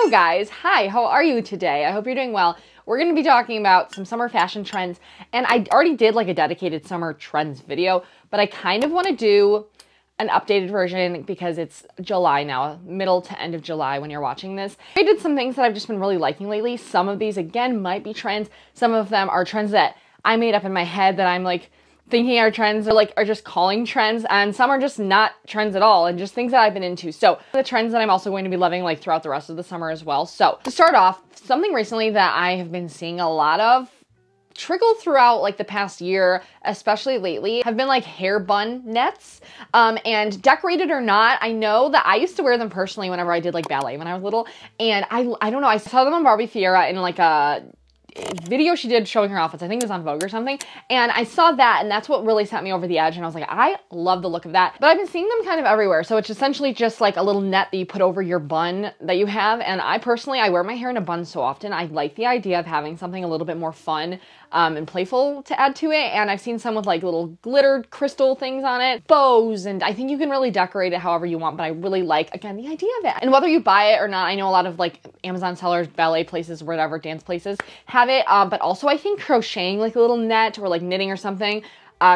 Hello guys, hi, how are you today? I hope you're doing well. We're going to be talking about some summer fashion trends, and I already did like a dedicated summer trends video, but I kind of want to do an updated version because it's July now, middle to end of July when you're watching this. I did some things that I've just been really liking lately. Some of these, again, might be trends. Some of them are trends that I made up in my head that I'm like thinking are trends or are just calling trends, and some are just not trends at all and just things that I've been into. So the trends that I'm also going to be loving like throughout the rest of the summer as well. So to start off, something recently that I have been seeing a lot of trickle throughout like the past year, especially lately, have been like hair bun nets. And decorated or not, I know that I used to wear them personally whenever I did like ballet when I was little. And I don't know, I saw them on Barbie Fiera in like a video she did showing her outfits. I think it was on Vogue or something. And I saw that, and that's what really set me over the edge. And I was like, I love the look of that. But I've been seeing them kind of everywhere. So it's essentially just like a little net that you put over your bun that you have. And I personally, I wear my hair in a bun so often. I like the idea of having something a little bit more fun and playful to add to it. And I've seen some with like little glittered crystal things on it, bows, and I think you can really decorate it however you want, but I really like, again, the idea of it. And whether you buy it or not, I know a lot of like Amazon sellers, ballet places, whatever, dance places have it, but also I think crocheting like a little net or like knitting or something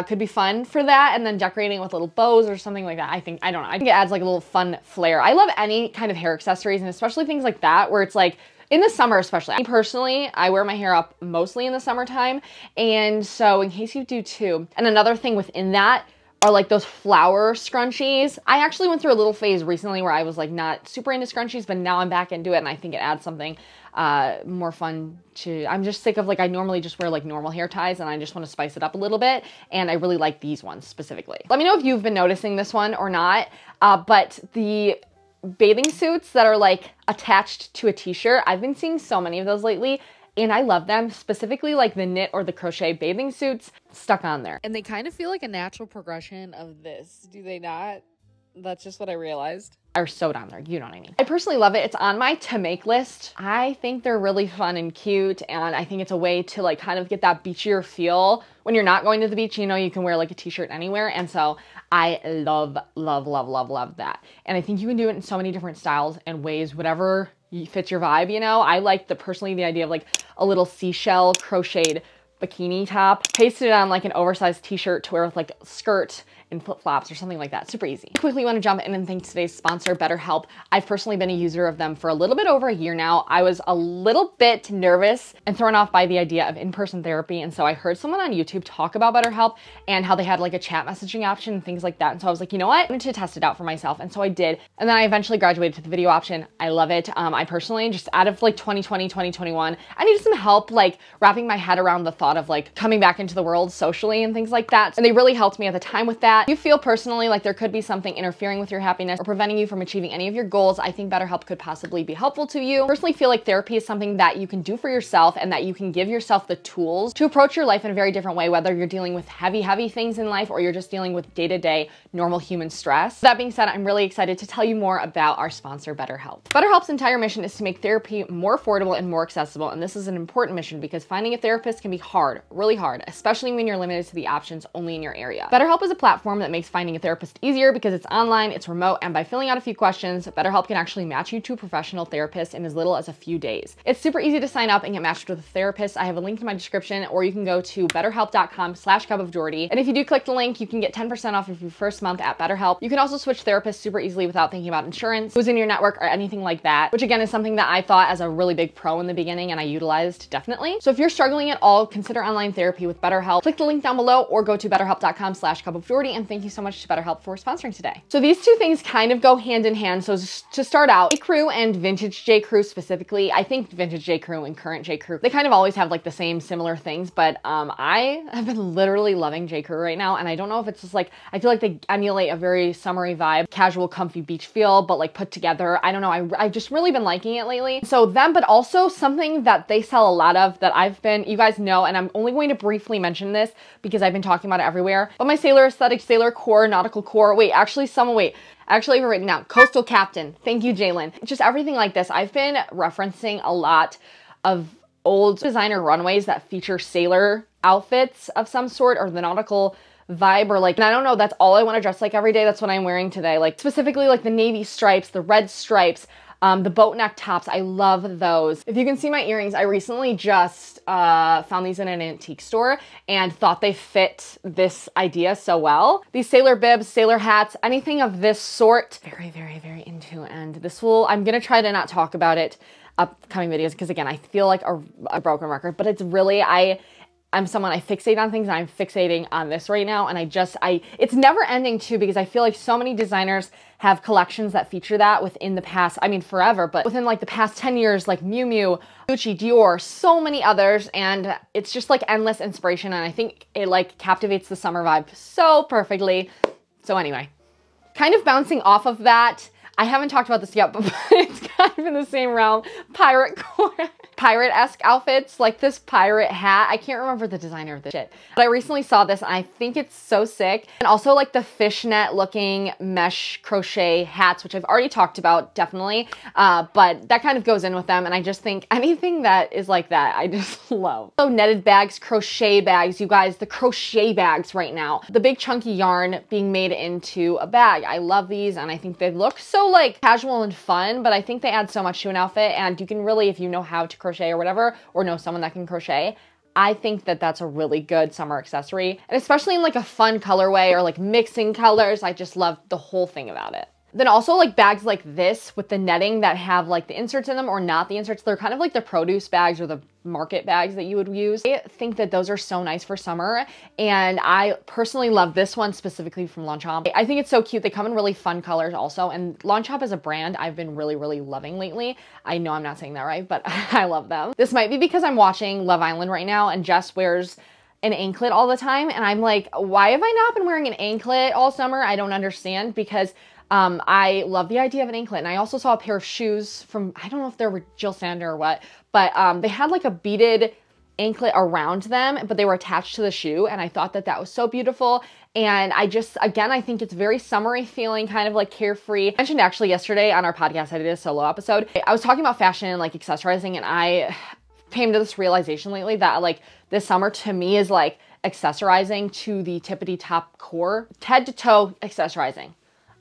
could be fun for that, and then decorating it with little bows or something like that. I don't know, I think it adds like a little fun flair. I love any kind of hair accessories, and especially things like that where it's like, in the summer especially. Me personally, I wear my hair up mostly in the summertime, and so in case you do too. And another thing within that are like those flower scrunchies. I actually went through a little phase recently where I was like not super into scrunchies, but now I'm back into it, and I think it adds something more fun to, I'm just sick of like, I normally just wear like normal hair ties, and I just want to spice it up a little bit, and I really like these ones specifically. Let me know if you've been noticing this one or not, but the bathing suits that are like attached to a t-shirt, I've been seeing so many of those lately, and I love them, specifically like the knit or the crochet bathing suits stuck on there. And they kind of feel like a natural progression of this, do they not? That's just what I realized. Are sewed on there, you know what I mean. I personally love it. It's on my to make list. I think they're really fun and cute, and I think it's a way to like kind of get that beachier feel when you're not going to the beach. You know, you can wear like a t-shirt anywhere, and so I love, love, love, love, love that. And I think you can do it in so many different styles and ways, whatever fits your vibe, you know. I like personally the idea of like a little seashell crocheted bikini top, pasted it on like an oversized t-shirt to wear with like a skirt and flip-flops or something like that. Super easy. Quickly want to jump in and thank today's sponsor, BetterHelp. I've personally been a user of them for a little bit over a year now. I was a little bit nervous and thrown off by the idea of in-person therapy, and so I heard someone on YouTube talk about BetterHelp and how they had like a chat messaging option and things like that, and so I was like, you know what? I wanted to test it out for myself, and so I did, and then I eventually graduated to the video option. I love it. I personally, just out of like 2020, 2021, I needed some help like wrapping my head around the thought of like coming back into the world socially and things like that, and they really helped me at the time with that. If you feel personally like there could be something interfering with your happiness or preventing you from achieving any of your goals, I think BetterHelp could possibly be helpful to you. I personally feel like therapy is something that you can do for yourself, and that you can give yourself the tools to approach your life in a very different way, whether you're dealing with heavy things in life or you're just dealing with day-to-day normal human stress. That being said, I'm really excited to tell you more about our sponsor, BetterHelp. BetterHelp's entire mission is to make therapy more affordable and more accessible, and this is an important mission because finding a therapist can be hard, really hard, especially when you're limited to the options only in your area. BetterHelp is a platform that makes finding a therapist easier because it's online, it's remote, and by filling out a few questions, BetterHelp can actually match you to a professional therapist in as little as a few days. It's super easy to sign up and get matched with a therapist. I have a link in my description, or you can go to betterhelp.com/cupofjordy. And if you do click the link, you can get 10% off of your first month at BetterHelp. You can also switch therapists super easily without thinking about insurance, who's in your network, or anything like that, which again is something that I thought as a really big pro in the beginning and I utilized definitely. So if you're struggling at all, consider online therapy with BetterHelp. Click the link down below or go to betterhelp.com/cupofjordy, and thank you so much to BetterHelp for sponsoring today. So these two things kind of go hand in hand. So to start out, jcrew and vintage jcrew specifically, I think vintage jcrew and current jcrew, they kind of always have like the same similar things, but I have been literally loving jcrew right now, and I don't know if it's just like, I feel like they emulate a very summery vibe, casual, comfy beach feel, but like put together. I don't know, I've just really been liking it lately. So them, but also something that they sell a lot of that I've been, you guys know, and I'm only going to briefly mention this because I've been talking about it everywhere, but my sailor aesthetic, sailor core, nautical core, actually I have it written down, coastal captain. Thank you, Jalen. Just everything like this. I've been referencing a lot of old designer runways that feature sailor outfits of some sort, or the nautical vibe, or like, and I don't know, that's all I want to dress like every day. That's what I'm wearing today. Like specifically like the navy stripes, the red stripes, The boat neck tops, I love those. If you can see my earrings, I recently just found these in an antique store and thought they fit this idea so well. These sailor bibs, sailor hats, anything of this sort, very, very, very into. And I'm gonna try to not talk about it upcoming videos because again, I feel like a broken record, but it's really, I'm someone, I fixate on things, and I'm fixating on this right now. And it's never ending too, because I feel like so many designers have collections that feature that within the past, I mean forever, but within like the past 10 years, like Miu Miu, Gucci, Dior, so many others. And it's just like endless inspiration. And I think it like captivates the summer vibe so perfectly. So anyway, kind of bouncing off of that, I haven't talked about this yet, but it's kind of in the same realm. Pirate-esque outfits, like this pirate hat. I can't remember the designer of this shit, but I recently saw this and I think it's so sick. And also like the fishnet looking mesh crochet hats, which I've already talked about, definitely. But that kind of goes in with them. And I just think anything that is like that, I just love. So netted bags, crochet bags, you guys, the crochet bags right now. The big chunky yarn being made into a bag. I love these and I think they look so like casual and fun, but I think they add so much to an outfit. And you can really, if you know how to crochet or whatever, or know someone that can crochet, I think that that's a really good summer accessory. And especially in like a fun colorway or like mixing colors, I just love the whole thing about it. Then also like bags like this with the netting that have like the inserts in them or not the inserts. They're kind of like the produce bags or the market bags that you would use. I think that those are so nice for summer. And I personally love this one specifically from Longchamp. I think it's so cute. They come in really fun colors also. And Longchamp as a brand, I've been really, really loving lately. I know I'm not saying that right, but I love them. This might be because I'm watching Love Island right now and Jess wears an anklet all the time. And I'm like, why have I not been wearing an anklet all summer? I don't understand, because I love the idea of an anklet. And I also saw a pair of shoes from, I don't know if they were Jill Sander or what, but they had like a beaded anklet around them, but they were attached to the shoe. And I thought that that was so beautiful. And again, I think it's very summery feeling, kind of like carefree. I mentioned actually yesterday on our podcast, I did a solo episode. I was talking about fashion and like accessorizing, and I came to this realization lately that like this summer to me is like accessorizing to the tippity top core, head to toe accessorizing.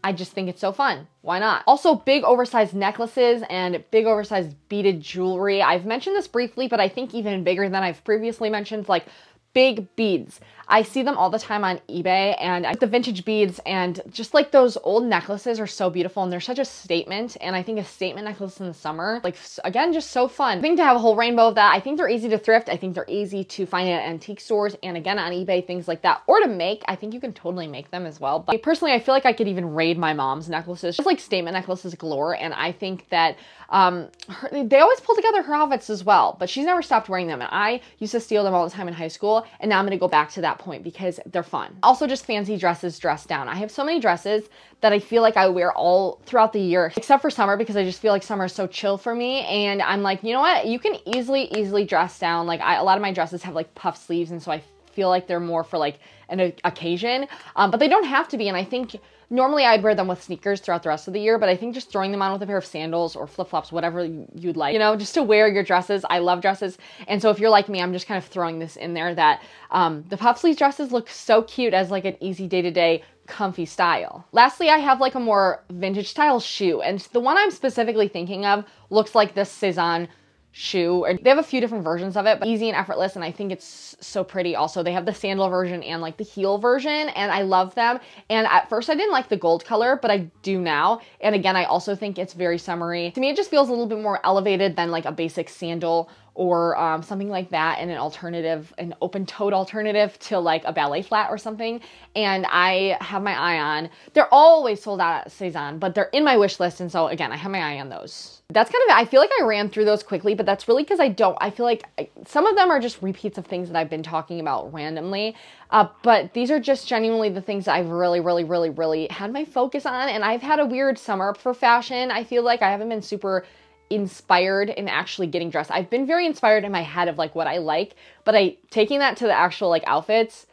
I just think it's so fun. Why not? Also, big oversized necklaces and big oversized beaded jewelry. I've mentioned this briefly, but I think even bigger than I've previously mentioned, like big beads. I see them all the time on eBay, and the vintage beads and just like those old necklaces are so beautiful, and they're such a statement. And I think a statement necklace in the summer, like again, just so fun. I think to have a whole rainbow of that. I think they're easy to thrift. I think they're easy to find at antique stores and again on eBay, things like that, or to make. I think you can totally make them as well. But personally, I feel like I could even raid my mom's necklaces, just like statement necklaces galore. And I think that they always pull together her outfits as well, but she's never stopped wearing them. And I used to steal them all the time in high school, and now I'm gonna go back to that point because they're fun. Also, just fancy dresses dressed down. I have so many dresses that I feel like I wear all throughout the year, except for summer, because I just feel like summer is so chill for me. And I'm like, you know what? You can easily dress down. Like a lot of my dresses have like puff sleeves, and so I feel like they're more for like an occasion, but they don't have to be. And I think normally I'd wear them with sneakers throughout the rest of the year, but I think just throwing them on with a pair of sandals or flip-flops, whatever you'd like, you know, just to wear your dresses. I love dresses. And so if you're like me, I'm just kind of throwing this in there that the puff sleeve dresses look so cute as like an easy day-to-day comfy style. Lastly, I have like a more vintage style shoe, and the one I'm specifically thinking of looks like this Cezanne shoe, and they have a few different versions of it, but easy and effortless, and I think it's so pretty. Also, they have the sandal version and like the heel version, and I love them. And at first I didn't like the gold color, but I do now. And again, I also think it's very summery. To me, it just feels a little bit more elevated than like a basic sandal or something like that, and an open-toed alternative to like a ballet flat or something. And I have my eye on, they're always sold out at Cezanne, but they're in my wish list. And so again, I have my eye on those. That's kind of it. I feel like I ran through those quickly, but that's really because I feel like some of them are just repeats of things that I've been talking about randomly. But these are just genuinely the things that I've really had my focus on. And I've had a weird summer for fashion. I feel like I haven't been super inspired in actually getting dressed. I've been very inspired in my head of like what I like, but taking that to the actual like outfits,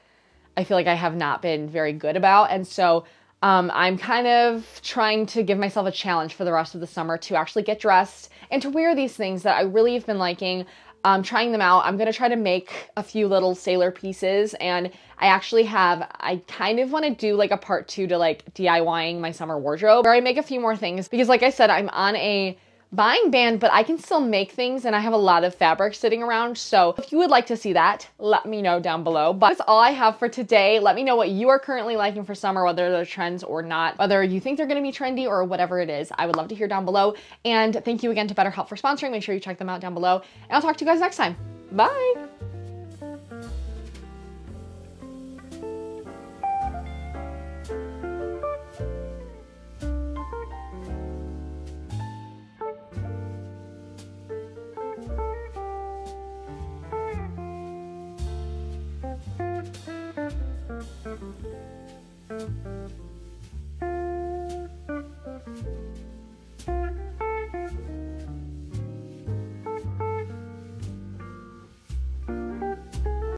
I feel like I have not been very good about. And so I'm kind of trying to give myself a challenge for the rest of the summer to actually get dressed and to wear these things that I really have been liking, trying them out. I'm going to try to make a few little sailor pieces, and I kind of want to do like a part 2 to like DIYing my summer wardrobe, where I make a few more things, because like I said, I'm on a buying banned, but I can still make things and I have a lot of fabric sitting around. So if you would like to see that, let me know down below. But that's all I have for today. Let me know what you are currently liking for summer, whether they're trends or not, whether you think they're gonna be trendy or whatever it is. I would love to hear down below. And thank you again to BetterHelp for sponsoring. Make sure you check them out down below. And I'll talk to you guys next time. Bye.